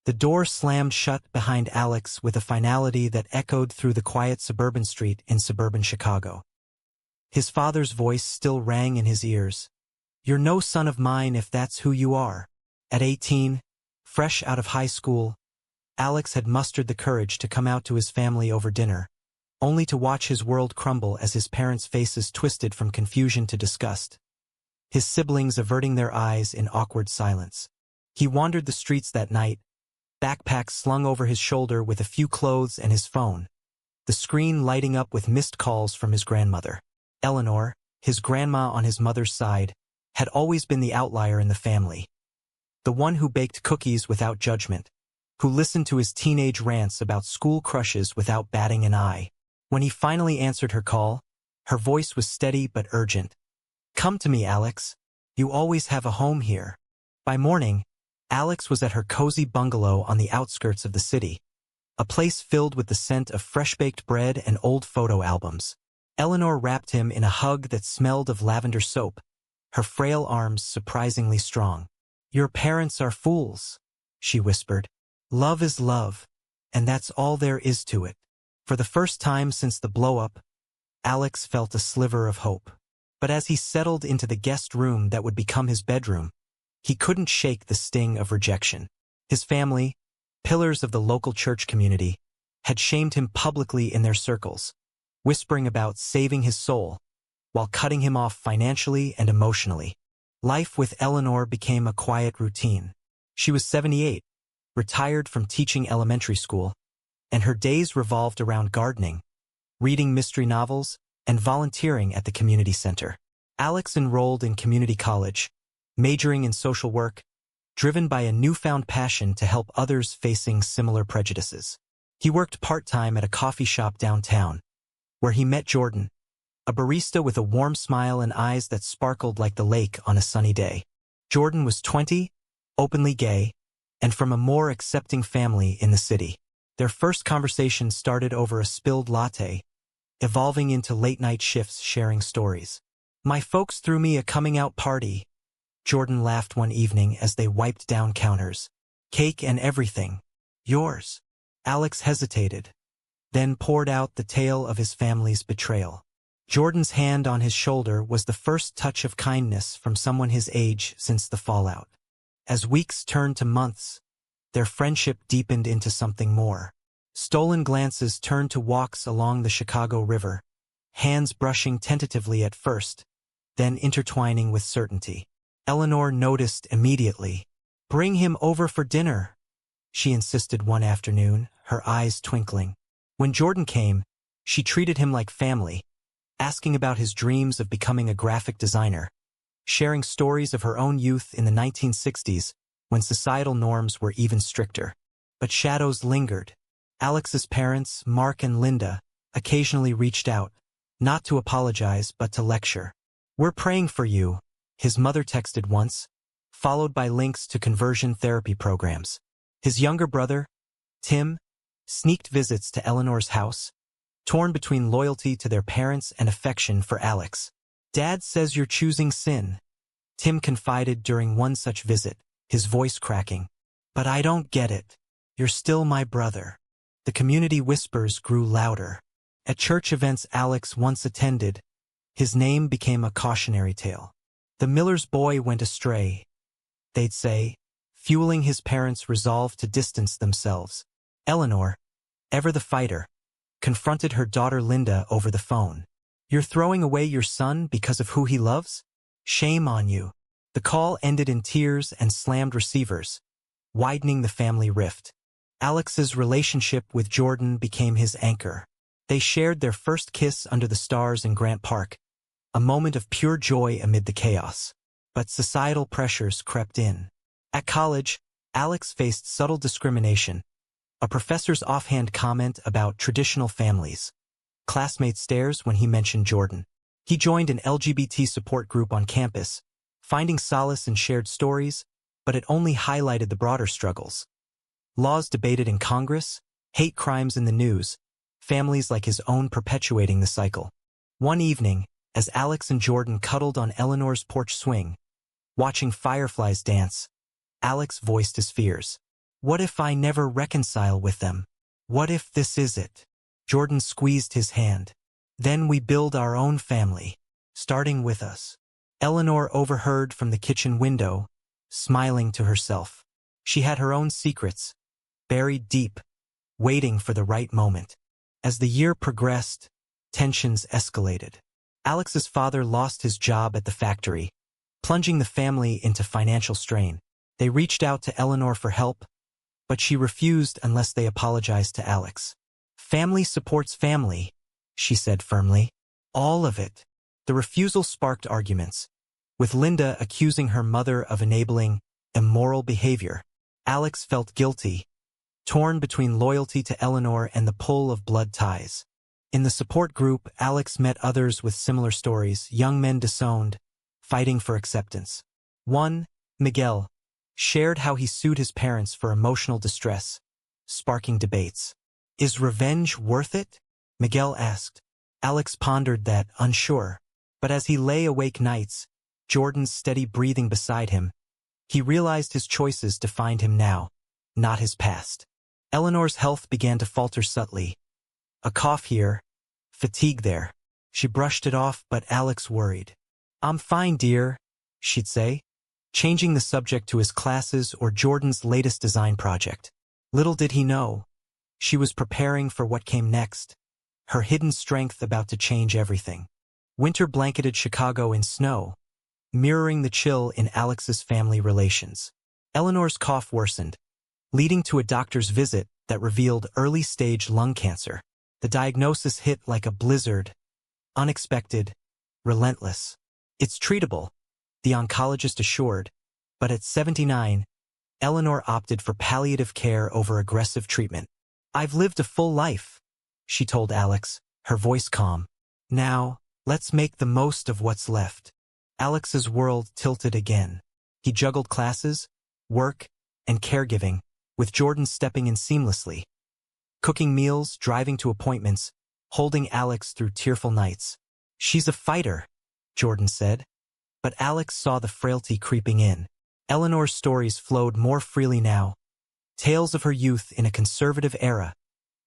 The door slammed shut behind Alex with a finality that echoed through the quiet suburban street in suburban Chicago. His father's voice still rang in his ears. "You're no son of mine if that's who you are." At 18, fresh out of high school, Alex had mustered the courage to come out to his family over dinner, only to watch his world crumble as his parents' faces twisted from confusion to disgust, his siblings averting their eyes in awkward silence. He wandered the streets that night, backpack slung over his shoulder with a few clothes and his phone, the screen lighting up with missed calls from his grandmother. Eleanor, his grandma on his mother's side, had always been the outlier in the family. The one who baked cookies without judgment, who listened to his teenage rants about school crushes without batting an eye. When he finally answered her call, her voice was steady but urgent. "Come to me, Alex. You always have a home here." By morning, Alex was at her cozy bungalow on the outskirts of the city, a place filled with the scent of fresh-baked bread and old photo albums. Eleanor wrapped him in a hug that smelled of lavender soap, her frail arms surprisingly strong. "Your parents are fools," she whispered. "Love is love, and that's all there is to it." For the first time since the blow-up, Alex felt a sliver of hope. But as he settled into the guest room that would become his bedroom, he couldn't shake the sting of rejection. His family, pillars of the local church community, had shamed him publicly in their circles, whispering about saving his soul, while cutting him off financially and emotionally. Life with Eleanor became a quiet routine. She was 78, retired from teaching elementary school, and her days revolved around gardening, reading mystery novels, and volunteering at the community center. Alex enrolled in community college, majoring in social work, driven by a newfound passion to help others facing similar prejudices. He worked part-time at a coffee shop downtown, where he met Jordan, a barista with a warm smile and eyes that sparkled like the lake on a sunny day. Jordan was 20, openly gay, and from a more accepting family in the city. Their first conversation started over a spilled latte, evolving into late-night shifts sharing stories. "My folks threw me a coming-out party," Jordan laughed one evening as they wiped down counters. "Cake and everything. Yours." Alex hesitated, then poured out the tale of his family's betrayal. Jordan's hand on his shoulder was the first touch of kindness from someone his age since the fallout. As weeks turned to months, their friendship deepened into something more. Stolen glances turned to walks along the Chicago River, hands brushing tentatively at first, then intertwining with certainty. Eleanor noticed immediately. "Bring him over for dinner," she insisted one afternoon, her eyes twinkling. When Jordan came, she treated him like family, asking about his dreams of becoming a graphic designer, sharing stories of her own youth in the 1960s when societal norms were even stricter. But shadows lingered. Alex's parents, Mark and Linda, occasionally reached out, not to apologize but to lecture. "We're praying for you," his mother texted once, followed by links to conversion therapy programs. His younger brother, Tim, sneaked visits to Eleanor's house, torn between loyalty to their parents and affection for Alex. "Dad says you're choosing sin," Tim confided during one such visit, his voice cracking. "But I don't get it. You're still my brother." The community whispers grew louder. At church events Alex once attended, his name became a cautionary tale. "The miller's boy went astray," they'd say, fueling his parents' resolve to distance themselves. Eleanor, ever the fighter, confronted her daughter Linda over the phone. "You're throwing away your son because of who he loves? Shame on you." The call ended in tears and slammed receivers, widening the family rift. Alex's relationship with Jordan became his anchor. They shared their first kiss under the stars in Grant Park, a moment of pure joy amid the chaos. But societal pressures crept in. At college, Alex faced subtle discrimination, a professor's offhand comment about traditional families, classmates' stares when he mentioned Jordan. He joined an LGBT support group on campus, finding solace in shared stories, but it only highlighted the broader struggles. Laws debated in Congress, hate crimes in the news, families like his own perpetuating the cycle. One evening, as Alex and Jordan cuddled on Eleanor's porch swing, watching fireflies dance, Alex voiced his fears. What if I never reconcile with them? What if this is it? Jordan squeezed his hand. Then we build our own family, starting with us. Eleanor overheard from the kitchen window, smiling to herself. She had her own secrets, buried deep, waiting for the right moment. As the year progressed, tensions escalated. Alex's father lost his job at the factory, plunging the family into financial strain. They reached out to Eleanor for help, but she refused unless they apologized to Alex. Family supports family, she said firmly. All of it. The refusal sparked arguments, with Linda accusing her mother of enabling immoral behavior. Alex felt guilty, torn between loyalty to Eleanor and the pull of blood ties. In the support group, Alex met others with similar stories, young men disowned, fighting for acceptance. One, Miguel, shared how he sued his parents for emotional distress, sparking debates. Is revenge worth it? Miguel asked. Alex pondered that, unsure. But as he lay awake nights, Jordan's steady breathing beside him, he realized his choices defined him now, not his past. Eleanor's health began to falter subtly. A cough here, fatigue there. She brushed it off, but Alex worried. I'm fine, dear, she'd say, changing the subject to his classes or Jordan's latest design project. Little did he know, she was preparing for what came next, her hidden strength about to change everything. Winter blanketed Chicago in snow, mirroring the chill in Alex's family relations. Eleanor's cough worsened, leading to a doctor's visit that revealed early-stage lung cancer. The diagnosis hit like a blizzard, unexpected, relentless. It's treatable, the oncologist assured, but at 79, Eleanor opted for palliative care over aggressive treatment. I've lived a full life, she told Alex, her voice calm. Now, let's make the most of what's left. Alex's world tilted again. He juggled classes, work, and caregiving, with Jordan stepping in seamlessly. Cooking meals, driving to appointments, holding Alex through tearful nights. She's a fighter, Jordan said. But Alex saw the frailty creeping in. Eleanor's stories flowed more freely now, tales of her youth in a conservative era,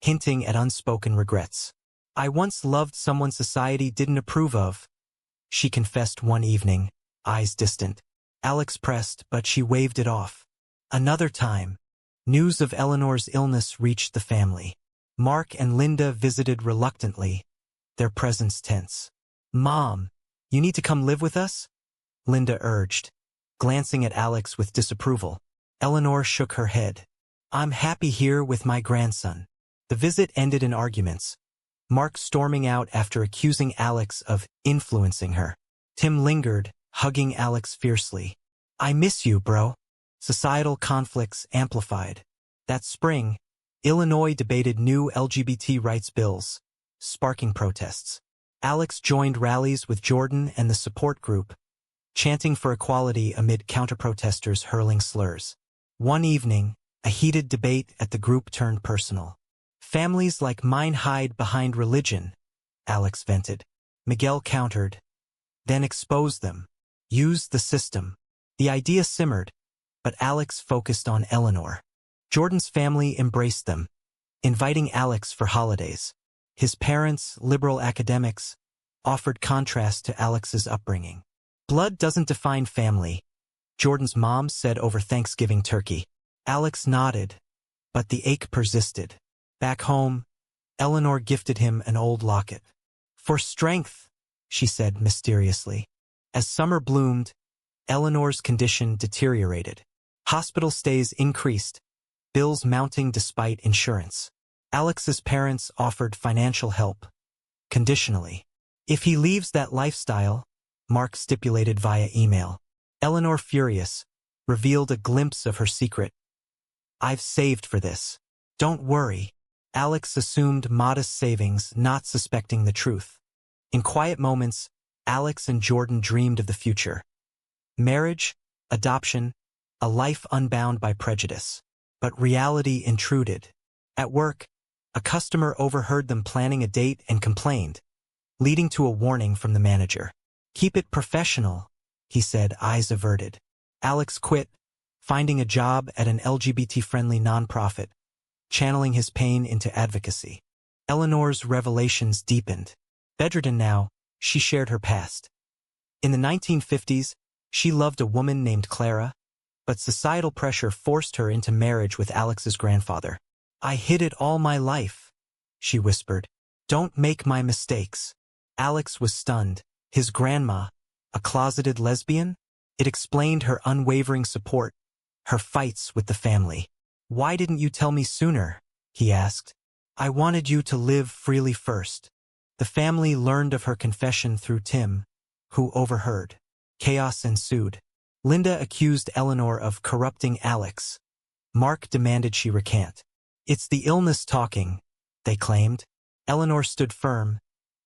hinting at unspoken regrets. I once loved someone society didn't approve of, she confessed one evening, eyes distant. Alex pressed, but she waved it off. Another time, news of Eleanor's illness reached the family. Mark and Linda visited reluctantly, their presence tense. Mom, you need to come live with us? Linda urged, glancing at Alex with disapproval. Eleanor shook her head. I'm happy here with my grandson. The visit ended in arguments, Mark storming out after accusing Alex of influencing her. Tim lingered, hugging Alex fiercely. I miss you, bro. Societal conflicts amplified. That spring, Illinois debated new LGBT rights bills, sparking protests. Alex joined rallies with Jordan and the support group, chanting for equality amid counter-protesters hurling slurs. One evening, a heated debate at the group turned personal. Families like mine hide behind religion, Alex vented. Miguel countered, then exposed them. Used the system. The idea simmered, but Alex focused on Eleanor. Jordan's family embraced them, inviting Alex for holidays. His parents, liberal academics, offered contrast to Alex's upbringing. Blood doesn't define family, Jordan's mom said over Thanksgiving turkey. Alex nodded, but the ache persisted. Back home, Eleanor gifted him an old locket. For strength, she said mysteriously. As summer bloomed, Eleanor's condition deteriorated. Hospital stays increased, bills mounting despite insurance. Alex's parents offered financial help, conditionally. If he leaves that lifestyle, Mark stipulated via email. Eleanor, furious, revealed a glimpse of her secret. I've saved for this. Don't worry. Alex assumed modest savings, not suspecting the truth. In quiet moments, Alex and Jordan dreamed of the future. Marriage, adoption, a life unbound by prejudice. But reality intruded. At work, a customer overheard them planning a date and complained, leading to a warning from the manager. Keep it professional, he said, eyes averted. Alex quit, finding a job at an LGBT-friendly nonprofit, channeling his pain into advocacy. Eleanor's revelations deepened. Bedridden now, she shared her past. In the 1950s, she loved a woman named Clara, but societal pressure forced her into marriage with Alex's grandfather. "I hid it all my life," she whispered. "Don't make my mistakes." Alex was stunned. His grandma, a closeted lesbian? It explained her unwavering support, her fights with the family. "Why didn't you tell me sooner?" he asked. "I wanted you to live freely first." The family learned of her confession through Tim, who overheard. Chaos ensued. Linda accused Eleanor of corrupting Alex. Mark demanded she recant. "It's the illness talking," they claimed. Eleanor stood firm,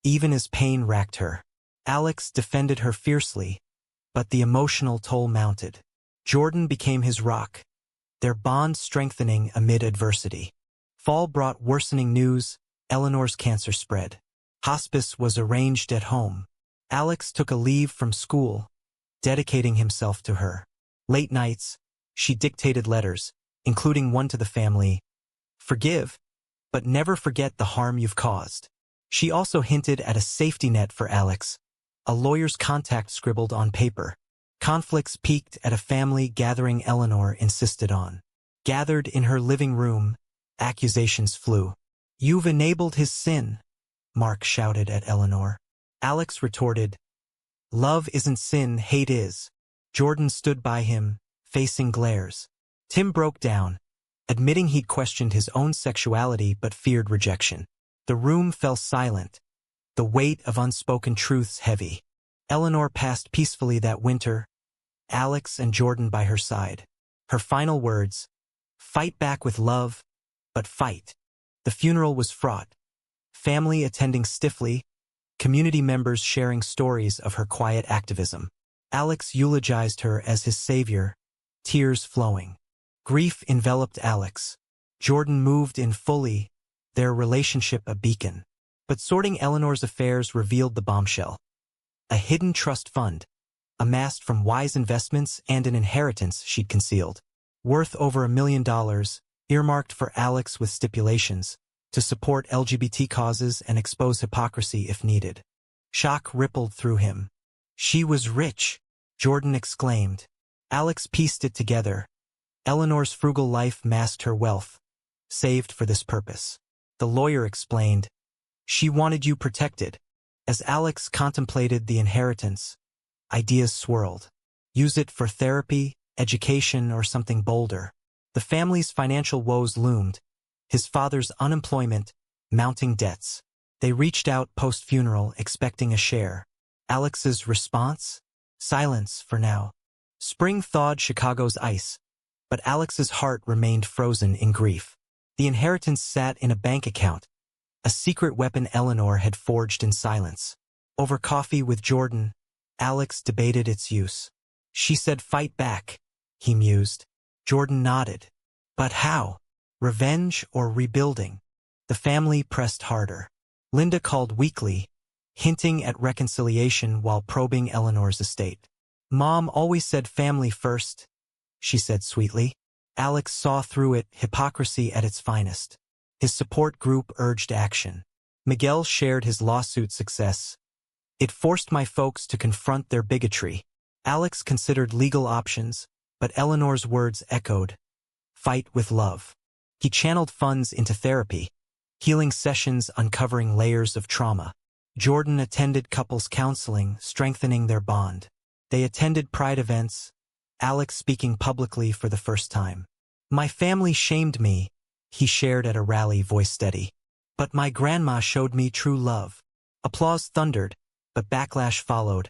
even as pain racked her. Alex defended her fiercely, but the emotional toll mounted. Jordan became his rock, their bond strengthening amid adversity. Fall brought worsening news. Eleanor's cancer spread. Hospice was arranged at home. Alex took a leave from school, dedicating himself to her. Late nights, she dictated letters, including one to the family. "Forgive, but never forget the harm you've caused." She also hinted at a safety net for Alex, a lawyer's contact scribbled on paper. Conflicts peaked at a family gathering Eleanor insisted on. Gathered in her living room, accusations flew. "You've enabled his sin," Mark shouted at Eleanor. Alex retorted, "Love isn't sin, hate is." Jordan stood by him, facing glares. Tim broke down, admitting he'd questioned his own sexuality but feared rejection. The room fell silent, the weight of unspoken truths heavy. Eleanor passed peacefully that winter, Alex and Jordan by her side. Her final words, "Fight back with love, but fight." The funeral was fraught. Family attending stiffly, community members sharing stories of her quiet activism. Alex eulogized her as his savior, tears flowing. Grief enveloped Alex. Jordan moved in fully, their relationship a beacon. But sorting Eleanor's affairs revealed the bombshell. A hidden trust fund, amassed from wise investments and an inheritance she'd concealed. Worth over $1 million, earmarked for Alex with stipulations, to support LGBT causes and expose hypocrisy if needed. Shock rippled through him. "She was rich," Jordan exclaimed. Alex pieced it together. Eleanor's frugal life masked her wealth, saved for this purpose. The lawyer explained, "She wanted you protected." As Alex contemplated the inheritance, ideas swirled. Use it for therapy, education, or something bolder. The family's financial woes loomed. His father's unemployment, mounting debts. They reached out post-funeral expecting a share. Alex's response? Silence for now. Spring thawed Chicago's ice, but Alex's heart remained frozen in grief. The inheritance sat in a bank account, a secret weapon Eleanor had forged in silence. Over coffee with Jordan, Alex debated its use. She said, "Fight back," he mused. Jordan nodded. But how? Revenge or rebuilding? The family pressed harder. Linda called weekly, hinting at reconciliation while probing Eleanor's estate. "Mom always said family first," she said sweetly. Alex saw through it, hypocrisy at its finest. His support group urged action. Miguel shared his lawsuit success. "It forced my folks to confront their bigotry." Alex considered legal options, but Eleanor's words echoed, "Fight with love." He channeled funds into therapy, healing sessions uncovering layers of trauma. Jordan attended couples counseling, strengthening their bond. They attended pride events, Alex speaking publicly for the first time. "My family shamed me," he shared at a rally, voice steady. "But my grandma showed me true love." Applause thundered, but backlash followed.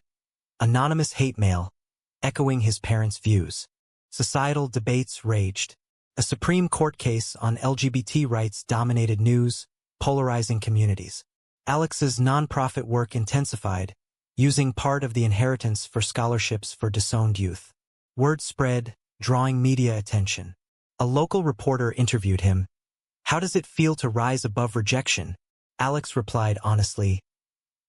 Anonymous hate mail, echoing his parents' views. Societal debates raged. A Supreme Court case on LGBT rights dominated news, polarizing communities. Alex's nonprofit work intensified, using part of the inheritance for scholarships for disowned youth. Word spread, drawing media attention. A local reporter interviewed him. "How does it feel to rise above rejection?" Alex replied honestly,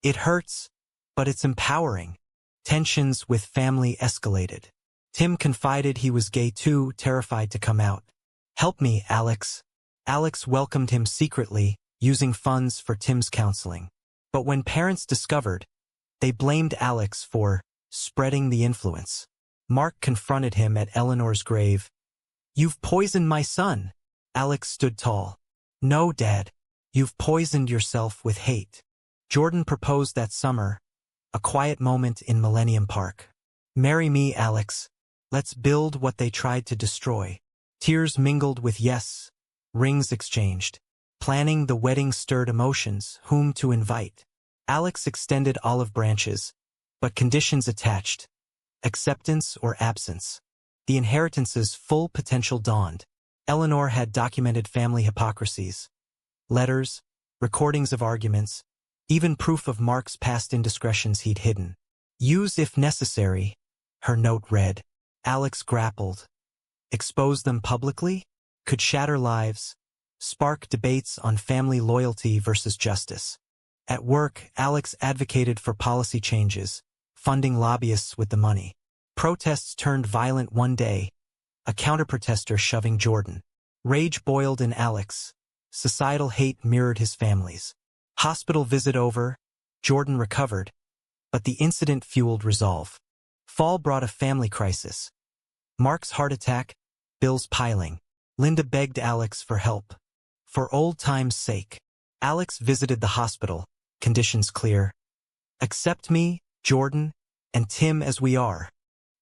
"It hurts, but it's empowering." Tensions with family escalated. Tim confided he was gay too, terrified to come out. "Help me, Alex." Alex welcomed him secretly, using funds for Tim's counseling. But when parents discovered, they blamed Alex for spreading the influence. Mark confronted him at Eleanor's grave. "You've poisoned my son." Alex stood tall. "No, Dad. You've poisoned yourself with hate." Jordan proposed that summer, a quiet moment in Millennium Park. "Marry me, Alex. Let's build what they tried to destroy." Tears mingled with yes, rings exchanged. Planning the wedding stirred emotions, whom to invite. Alex extended olive branches, but conditions attached. Acceptance or absence. The inheritance's full potential dawned. Eleanor had documented family hypocrisies. Letters, recordings of arguments, even proof of Mark's past indiscretions he'd hidden. "Use if necessary," her note read. Alex grappled. Expose them publicly? Could shatter lives, spark debates on family loyalty versus justice. At work, Alex advocated for policy changes, funding lobbyists with the money. Protests turned violent one day, a counter-protester shoving Jordan. Rage boiled in Alex. Societal hate mirrored his family's. Hospital visit over, Jordan recovered, but the incident fueled resolve. Fall brought a family crisis. Mark's heart attack, bills piling. Linda begged Alex for help. For old time's sake. Alex visited the hospital, conditions clear. "Accept me, Jordan, and Tim as we are."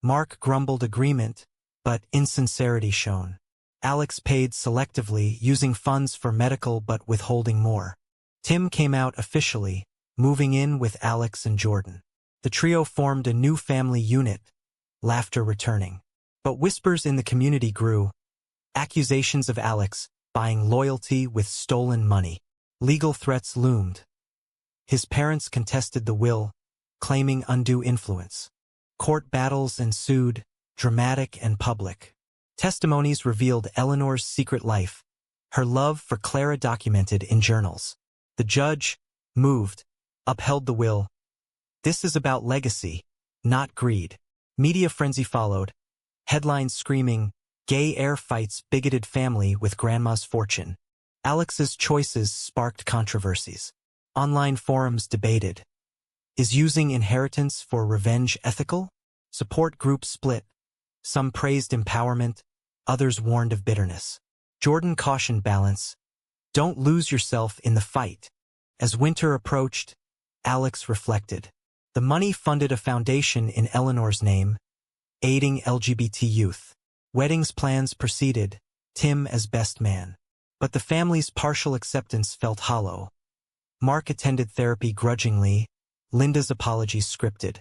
Mark grumbled agreement, but insincerity shone. Alex paid selectively, using funds for medical but withholding more. Tim came out officially, moving in with Alex and Jordan. The trio formed a new family unit, laughter returning. But whispers in the community grew. Accusations of Alex buying loyalty with stolen money. Legal threats loomed. His parents contested the will, claiming undue influence. Court battles ensued, dramatic and public. Testimonies revealed Eleanor's secret life, her love for Clara documented in journals. The judge, moved, upheld the will. "This is about legacy, not greed." Media frenzy followed. Headlines screaming, "Gay heir fights bigoted family with grandma's fortune." Alex's choices sparked controversies. Online forums debated. Is using inheritance for revenge ethical? Support groups split. Some praised empowerment, others warned of bitterness. Jordan cautioned balance. "Don't lose yourself in the fight." As winter approached, Alex reflected. The money funded a foundation in Eleanor's name, aiding LGBT youth. Weddings plans proceeded, Tim as best man. But the family's partial acceptance felt hollow. Mark attended therapy grudgingly, Linda's apologies scripted.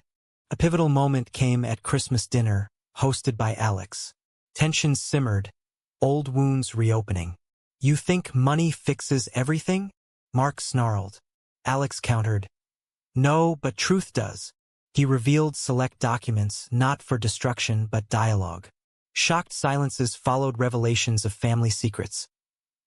A pivotal moment came at Christmas dinner, hosted by Alex. Tensions simmered, old wounds reopening. "You think money fixes everything?" Mark snarled. Alex countered. "No, but truth does." He revealed select documents, not for destruction but dialogue. Shocked silences followed revelations of family secrets.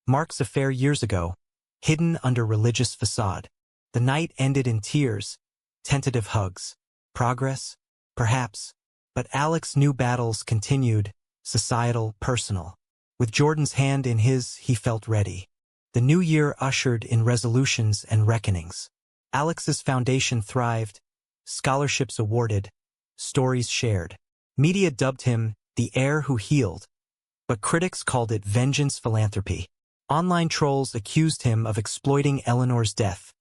Mark's affair years ago, hidden under religious facade. The night ended in tears, tentative hugs. Progress? Perhaps. But Alex knew battles continued, societal, personal. With Jordan's hand in his, he felt ready. The new year ushered in resolutions and reckonings. Alex's foundation thrived, scholarships awarded, stories shared. Media dubbed him the heir who healed, but critics called it vengeance philanthropy. Online trolls accused him of exploiting Eleanor's death,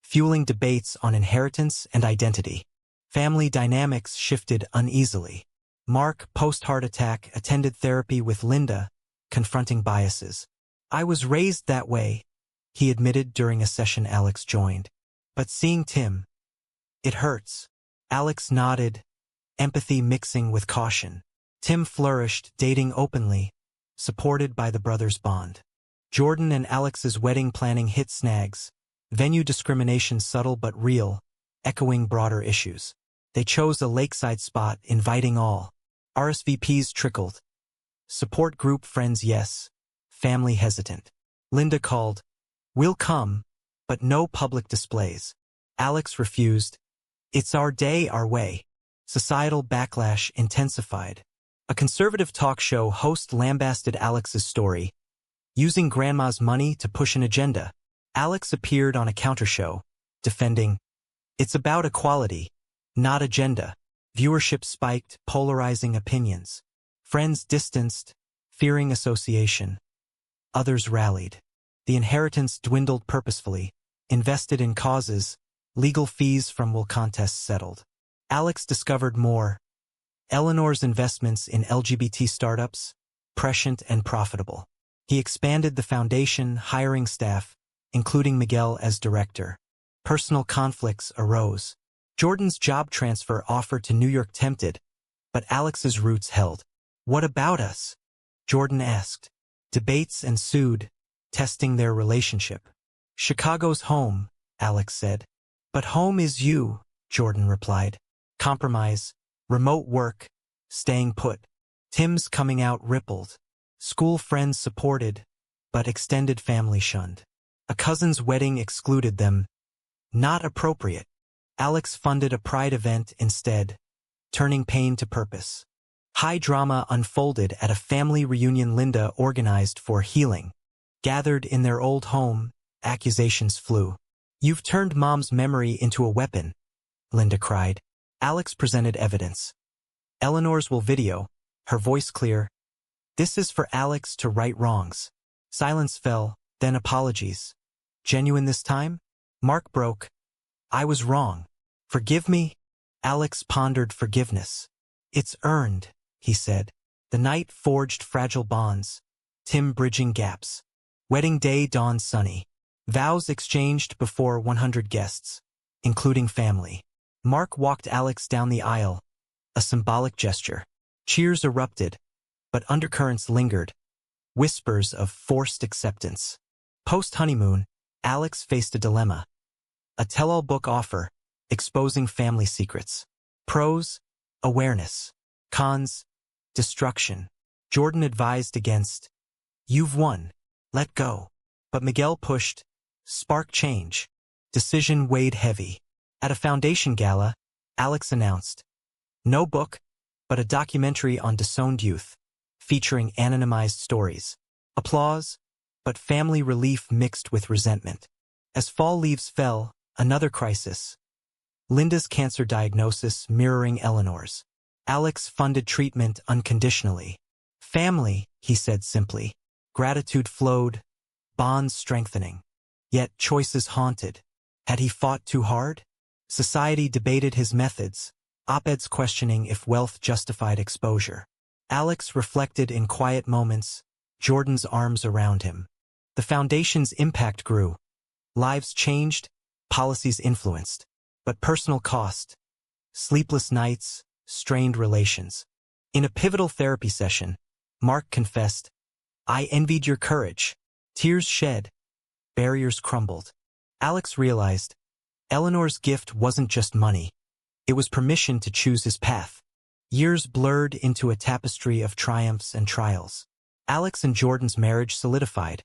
fueling debates on inheritance and identity. Family dynamics shifted uneasily. Mark, post-heart attack, attended therapy with Linda, confronting biases. "I was raised that way," he admitted during a session Alex joined. "But seeing Tim, it hurts." Alex nodded, empathy mixing with caution. Tim flourished, dating openly, supported by the brothers' bond. Jordan and Alex's wedding planning hit snags, venue discrimination subtle but real, echoing broader issues. They chose a lakeside spot, inviting all. RSVPs trickled. Support group friends yes, family hesitant. Linda called, "We'll come, but no public displays." Alex refused. "It's our day, our way." Societal backlash intensified. A conservative talk show host lambasted Alex's story, using grandma's money to push an agenda. Alex appeared on a counter show, defending, "It's about equality, not agenda." Viewership spiked, polarizing opinions. Friends distanced, fearing association. Others rallied. The inheritance dwindled purposefully, invested in causes, legal fees from will contests settled. Alex discovered more. Eleanor's investments in LGBT startups, prescient and profitable. He expanded the foundation, hiring staff, including Miguel as director. Personal conflicts arose. Jordan's job transfer offer to New York tempted, but Alex's roots held. "What about us?" Jordan asked. Debates ensued, testing their relationship. "Chicago's home," Alex said. "But home is you," Jordan replied. Compromise, remote work, staying put. Tim's coming out rippled. School friends supported, but extended family shunned. A cousin's wedding excluded them. Not appropriate. Alex funded a pride event instead, turning pain to purpose. High drama unfolded at a family reunion Linda organized for healing. Gathered in their old home, accusations flew. "You've turned Mom's memory into a weapon," Linda cried. Alex presented evidence. Eleanor's will video, her voice clear. "This is for Alex to right wrongs." Silence fell, then apologies. "Genuine this time?" Mark broke. "I was wrong. Forgive me?" Alex pondered forgiveness. "It's earned," he said. The night forged fragile bonds. Tim bridging gaps. Wedding day dawned sunny. Vows exchanged before 100 guests, including family. Mark walked Alex down the aisle, a symbolic gesture. Cheers erupted, but undercurrents lingered. Whispers of forced acceptance. Post-honeymoon, Alex faced a dilemma. A tell-all book offer, exposing family secrets. Pros, awareness. Cons, destruction. Jordan advised against. "You've won. Let go." But Miguel pushed. Spark change. Decision weighed heavy. At a foundation gala, Alex announced, "No book, but a documentary on disowned youth, featuring anonymized stories." Applause, but family relief mixed with resentment. As fall leaves fell, another crisis. Linda's cancer diagnosis mirroring Eleanor's. Alex funded treatment unconditionally. "Family," he said simply. Gratitude flowed, bonds strengthening. Yet choices haunted. Had he fought too hard? Society debated his methods, op-eds questioning if wealth justified exposure. Alex reflected in quiet moments, Jordan's arms around him. The foundation's impact grew. Lives changed, policies influenced. But personal cost. Sleepless nights, strained relations. In a pivotal therapy session, Mark confessed, "I envied your courage." Tears shed. Barriers crumbled. Alex realized, Eleanor's gift wasn't just money. It was permission to choose his path. Years blurred into a tapestry of triumphs and trials. Alex and Jordan's marriage solidified,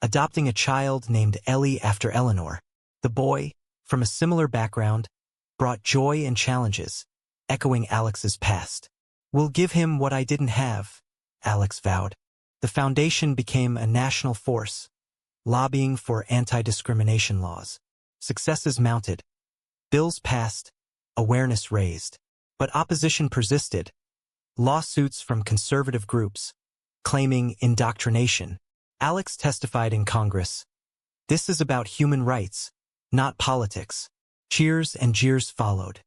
adopting a child named Ellie after Eleanor. The boy, from a similar background, brought joy and challenges, echoing Alex's past. "We'll give him what I didn't have," Alex vowed. The foundation became a national force, lobbying for anti-discrimination laws. Successes mounted. Bills passed, awareness raised. But opposition persisted. Lawsuits from conservative groups, claiming indoctrination. Alex testified in Congress. "This is about human rights, not politics." Cheers and jeers followed.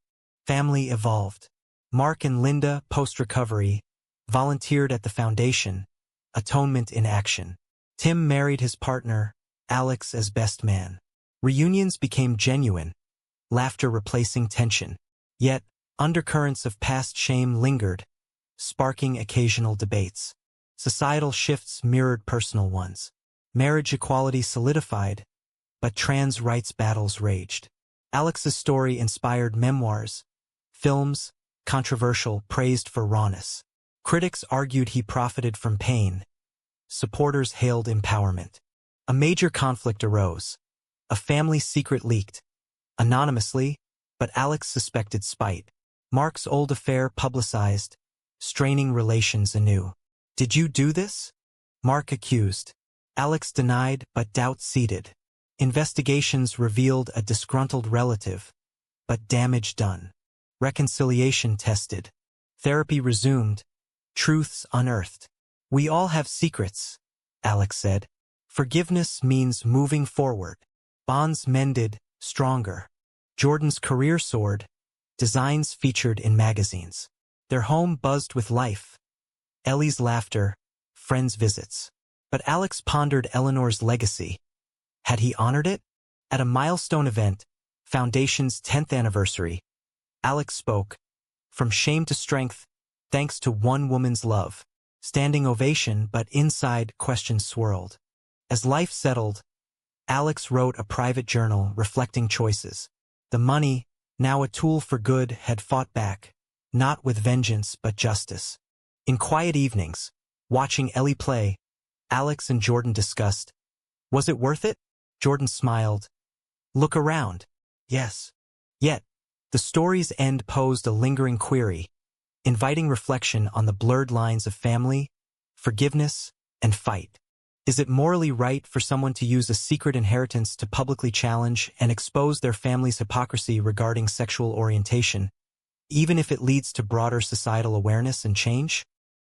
Family evolved. Mark and Linda, post-recovery, volunteered at the foundation, atonement in action. Tim married his partner, Alex as best man. Reunions became genuine, laughter replacing tension. Yet, undercurrents of past shame lingered, sparking occasional debates. Societal shifts mirrored personal ones. Marriage equality solidified, but trans rights battles raged. Alex's story inspired memoirs, films, controversial, praised for rawness. Critics argued he profited from pain. Supporters hailed empowerment. A major conflict arose. A family secret leaked. Anonymously, but Alex suspected spite. Mark's old affair publicized. straining relations anew. "Did you do this?" Mark accused. Alex denied, but doubt seeded. Investigations revealed a disgruntled relative, but damage done. Reconciliation tested. Therapy resumed. Truths unearthed. "We all have secrets," Alex said. "Forgiveness means moving forward." Bonds mended, stronger. Jordan's career soared. Designs featured in magazines. Their home buzzed with life. Ellie's laughter, friends' visits. But Alex pondered Eleanor's legacy. Had he honored it? At a milestone event, Foundation's 10th anniversary, Alex spoke. "From shame to strength, thanks to one woman's love." Standing ovation, but inside questions swirled. As life settled, Alex wrote a private journal reflecting choices. The money, now a tool for good, had fought back, not with vengeance but justice. In quiet evenings, watching Ellie play, Alex and Jordan discussed, "Was it worth it?" Jordan smiled. "Look around." "Yes." Yet, the story's end posed a lingering query, inviting reflection on the blurred lines of family, forgiveness, and fight. Is it morally right for someone to use a secret inheritance to publicly challenge and expose their family's hypocrisy regarding sexual orientation, even if it leads to broader societal awareness and change?